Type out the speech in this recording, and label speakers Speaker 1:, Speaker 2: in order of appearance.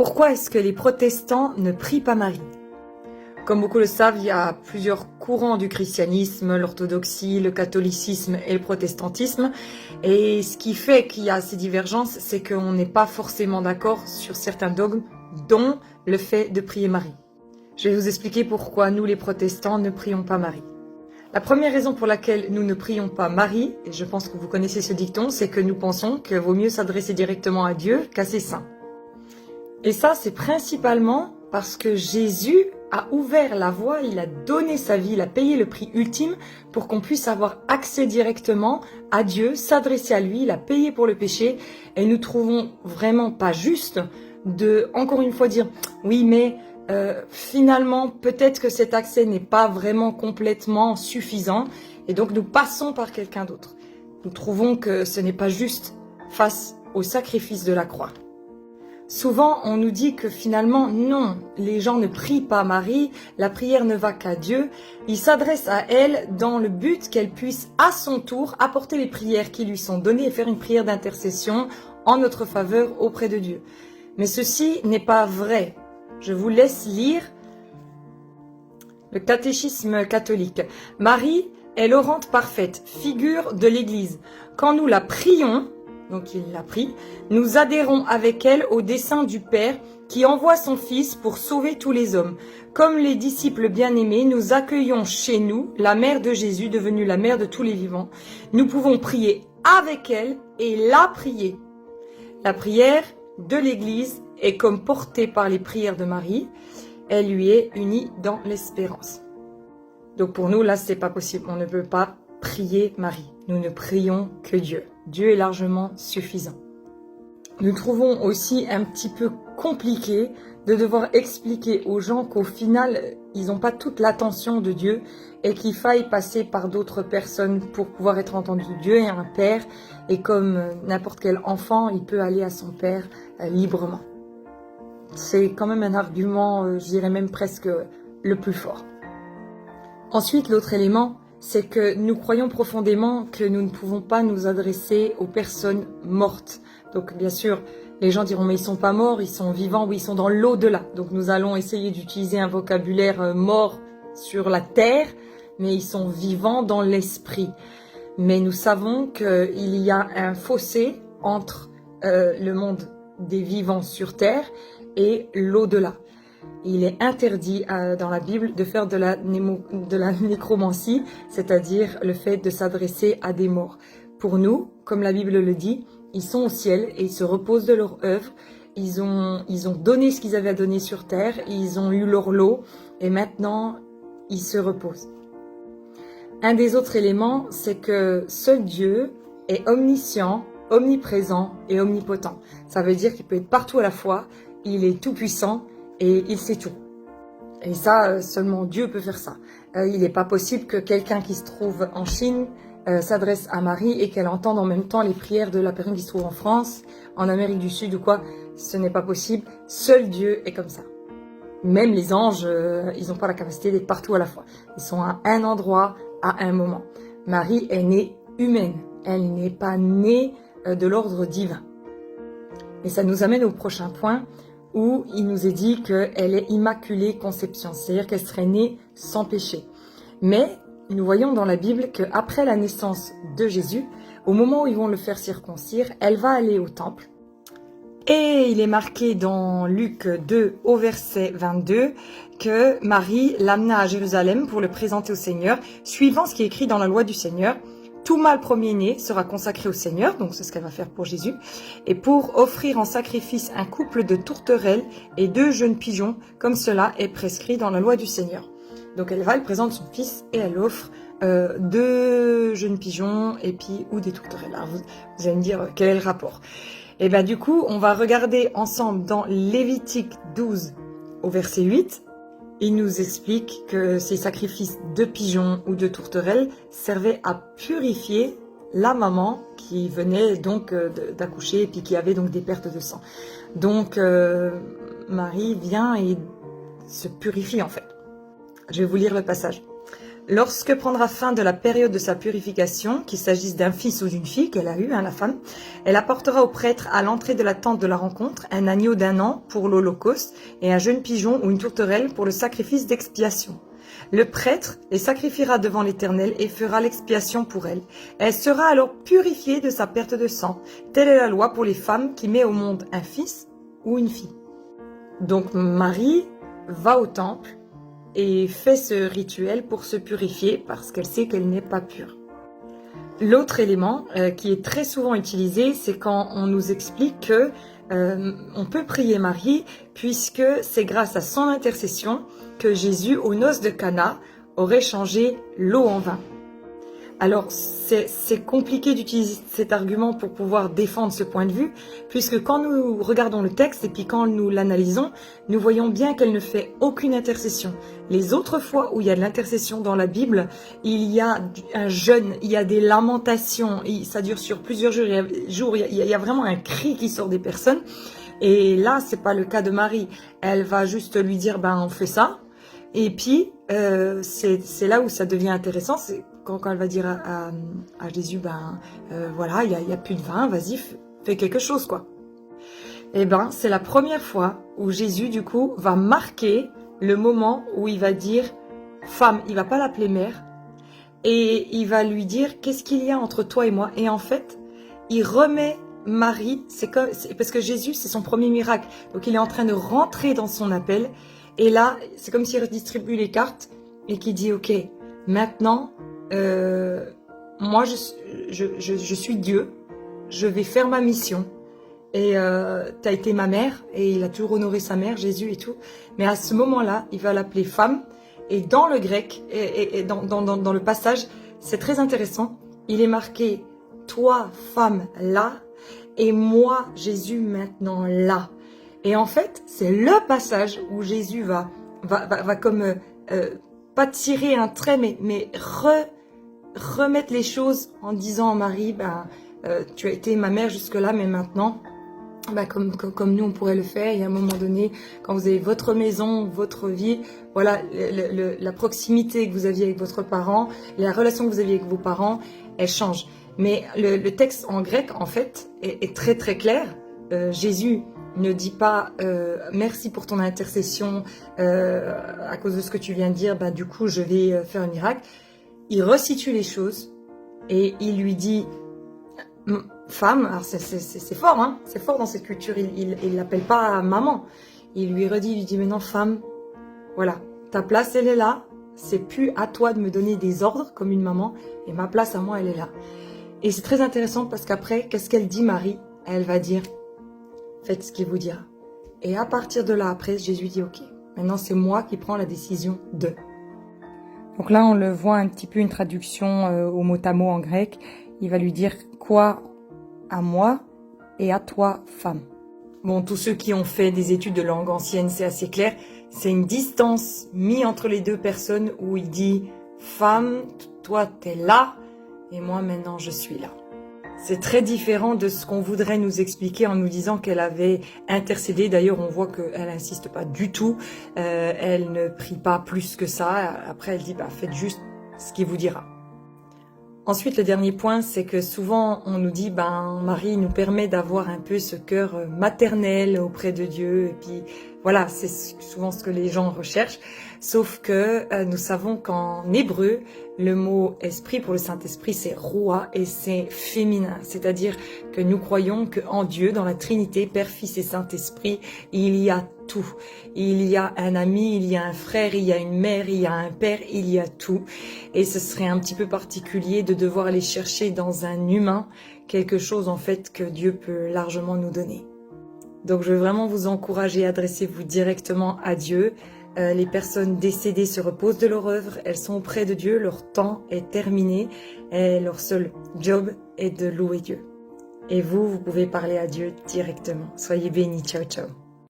Speaker 1: Pourquoi est-ce que les protestants ne prient pas Marie? Comme beaucoup le savent, il y a plusieurs courants du christianisme, l'orthodoxie, le catholicisme et le protestantisme. Et ce qui fait qu'il y a ces divergences, c'est qu'on n'est pas forcément d'accord sur certains dogmes, dont le fait de prier Marie. Je vais vous expliquer pourquoi nous, les protestants, ne prions pas Marie. La première raison pour laquelle nous ne prions pas Marie, et je pense que vous connaissez ce dicton, c'est que nous pensons qu'il vaut mieux s'adresser directement à Dieu qu'à ses saints. Et ça, c'est principalement parce que Jésus a ouvert la voie, il a donné sa vie, il a payé le prix ultime pour qu'on puisse avoir accès directement à Dieu, s'adresser à lui, il a payé pour le péché. Et nous trouvons vraiment pas juste de, encore une fois, dire « oui, mais finalement, peut-être que cet accès n'est pas vraiment complètement suffisant et donc nous passons par quelqu'un d'autre. » Nous trouvons que ce n'est pas juste face au sacrifice de la croix. Souvent, on nous dit que finalement, non, les gens ne prient pas Marie, la prière ne va qu'à Dieu. Ils s'adressent à elle dans le but qu'elle puisse à son tour apporter les prières qui lui sont données et faire une prière d'intercession en notre faveur auprès de Dieu. Mais ceci n'est pas vrai. Je vous laisse lire le catéchisme catholique. Marie est l'orante parfaite, figure de l'Église. Quand nous la prions, donc il l'a pris, nous adhérons avec elle au dessein du Père qui envoie son Fils pour sauver tous les hommes. Comme les disciples bien-aimés, nous accueillons chez nous la mère de Jésus, devenue la mère de tous les vivants. Nous pouvons prier avec elle et la prier. La prière de l'Église est comme portée par les prières de Marie. Elle lui est unie dans l'espérance. Donc pour nous, là, c'est pas possible. On ne peut pas prier Marie. Nous ne prions que Dieu. Dieu est largement suffisant. Nous trouvons aussi un petit peu compliqué de devoir expliquer aux gens qu'au final, ils n'ont pas toute l'attention de Dieu et qu'il faille passer par d'autres personnes pour pouvoir être entendu. Dieu est un père et comme n'importe quel enfant, il peut aller à son père librement. C'est quand même un argument, je dirais même presque le plus fort. Ensuite, l'autre élément, c'est que nous croyons profondément que nous ne pouvons pas nous adresser aux personnes mortes. Donc bien sûr, les gens diront mais ils sont pas morts, ils sont vivants, oui ils sont dans l'au-delà. Donc nous allons essayer d'utiliser un vocabulaire mort sur la terre, mais ils sont vivants dans l'esprit. Mais nous savons qu'il y a un fossé entre le monde des vivants sur terre et l'au-delà. Il est interdit dans la Bible de faire de la nécromancie, c'est-à-dire le fait de s'adresser à des morts. Pour nous, comme la Bible le dit, ils sont au ciel et ils se reposent de leur œuvre. Ils ont donné ce qu'ils avaient à donner sur terre, ils ont eu leur lot et maintenant ils se reposent. Un des autres éléments, c'est que seul Dieu est omniscient, omniprésent et omnipotent. Ça veut dire qu'il peut être partout à la fois, il est tout puissant et il sait tout. Et ça, seulement Dieu peut faire ça. Il n'est pas possible que quelqu'un qui se trouve en Chine s'adresse à Marie et qu'elle entende en même temps les prières de la personne qui se trouve en France, en Amérique du Sud ou quoi. Ce n'est pas possible. Seul Dieu est comme ça. Même les anges, ils n'ont pas la capacité d'être partout à la fois. Ils sont à un endroit, à un moment. Marie est née humaine. Elle n'est pas née de l'ordre divin. Et ça nous amène au prochain point où il nous est dit qu'elle est immaculée conception, c'est-à-dire qu'elle serait née sans péché. Mais nous voyons dans la Bible qu'après la naissance de Jésus, au moment où ils vont le faire circoncire, elle va aller au temple. Et il est marqué dans Luc 2 au verset 22 que Marie l'amena à Jérusalem pour le présenter au Seigneur, suivant ce qui est écrit dans la loi du Seigneur. Tout mâle premier-né sera consacré au Seigneur, donc c'est ce qu'elle va faire pour Jésus, et pour offrir en sacrifice un couple de tourterelles et 2 jeunes pigeons, comme cela est prescrit dans la loi du Seigneur. Donc elle présente son fils et elle offre 2 jeunes pigeons et puis ou des tourterelles. Alors vous allez me dire quel est le rapport. Et bien du coup, on va regarder ensemble dans Lévitique 12 au verset 8. Il nous explique que ces sacrifices de pigeons ou de tourterelles servaient à purifier la maman qui venait donc d'accoucher et puis qui avait donc des pertes de sang. Donc Marie vient et se purifie en fait. Je vais vous lire le passage. Lorsque prendra fin de la période de sa purification, qu'il s'agisse d'un fils ou d'une fille qu'elle a eu, la femme, elle apportera au prêtre à l'entrée de la tente de la rencontre un agneau d'1 an pour l'holocauste et un jeune pigeon ou une tourterelle pour le sacrifice d'expiation. Le prêtre les sacrifiera devant l'Éternel et fera l'expiation pour elle. Elle sera alors purifiée de sa perte de sang. Telle est la loi pour les femmes qui met au monde un fils ou une fille. Donc Marie va au temple et fait ce rituel pour se purifier parce qu'elle sait qu'elle n'est pas pure. L'autre élément qui est très souvent utilisé, c'est quand on nous explique que on peut prier Marie puisque c'est grâce à son intercession que Jésus, aux noces de Cana, aurait changé l'eau en vin. Alors, c'est compliqué d'utiliser cet argument pour pouvoir défendre ce point de vue, puisque quand nous regardons le texte et puis quand nous l'analysons, nous voyons bien qu'elle ne fait aucune intercession. Les autres fois où il y a de l'intercession dans la Bible, il y a un jeûne, il y a des lamentations, ça dure sur plusieurs jours, il y a vraiment un cri qui sort des personnes. Et là, c'est pas le cas de Marie. Elle va juste lui dire, on fait ça. Et puis, c'est là où ça devient intéressant, c'est quand elle va dire à Jésus, voilà, il y a plus de vin, vas-y, fais quelque chose, quoi. Et c'est la première fois où Jésus, du coup, va marquer le moment où il va dire, femme, il va pas l'appeler mère, et il va lui dire, qu'est-ce qu'il y a entre toi et moi? Et en fait, il remet Marie, parce que Jésus, c'est son premier miracle, donc il est en train de rentrer dans son appel. Et là, c'est comme s'il redistribue les cartes et qu'il dit, ok, maintenant, moi, je suis Dieu, je vais faire ma mission. Et t'as été ma mère, et il a toujours honoré sa mère, Jésus et tout. Mais à ce moment-là, il va l'appeler femme. Et dans le grec, et dans le passage, c'est très intéressant. Il est marqué, toi, femme, là, et moi, Jésus, maintenant, là. Et en fait, c'est le passage où Jésus va comme, pas tirer un trait, mais remettre les choses en disant à Marie, tu as été ma mère jusque-là, mais maintenant, comme nous on pourrait le faire, et à un moment donné, quand vous avez votre maison, votre vie, voilà, la proximité que vous aviez avec votre parent, la relation que vous aviez avec vos parents, elle change. Mais le texte en grec, en fait, est très très clair. Jésus ne dit pas merci pour ton intercession à cause de ce que tu viens de dire, du coup je vais faire un miracle. Il resitue les choses et il lui dit femme, alors c'est fort, hein, c'est fort dans cette culture, il l'appelle pas maman, il lui dit mais non femme, voilà, ta place elle est là, c'est plus à toi de me donner des ordres comme une maman, et ma place à moi elle est là. Et c'est très intéressant parce qu'après, qu'est-ce qu'elle dit Marie? Elle va dire faites ce qu'il vous dira. Et à partir de là, après, Jésus dit, ok, maintenant c'est moi qui prends la décision de. Donc là, on le voit un petit peu une traduction au mot à mot en grec. Il va lui dire quoi à moi et à toi, femme. Bon, tous ceux qui ont fait des études de langue ancienne, c'est assez clair. C'est une distance mise entre les deux personnes où il dit, femme, toi t'es là et moi maintenant je suis là. C'est très différent de ce qu'on voudrait nous expliquer en nous disant qu'elle avait intercédé. D'ailleurs, on voit qu'elle n'insiste pas du tout. Elle ne prie pas plus que ça. Après, elle dit, faites juste ce qu'il vous dira. Ensuite, le dernier point, c'est que souvent, on nous dit, Marie nous permet d'avoir un peu ce cœur maternel auprès de Dieu. Et puis, voilà, c'est souvent ce que les gens recherchent. Sauf que nous savons qu'en hébreu, le mot esprit pour le Saint-Esprit, c'est roi et c'est féminin. C'est-à-dire que nous croyons qu'en Dieu, dans la Trinité, Père, Fils et Saint-Esprit, il y a tout. Il y a un ami, il y a un frère, il y a une mère, il y a un père, il y a tout. Et ce serait un petit peu particulier de devoir aller chercher dans un humain quelque chose en fait que Dieu peut largement nous donner. Donc je veux vraiment vous encourager à adresser-vous directement à Dieu. Les personnes décédées se reposent de leur œuvre, elles sont auprès de Dieu, leur temps est terminé et leur seul job est de louer Dieu. Et vous pouvez parler à Dieu directement. Soyez bénis, ciao ciao.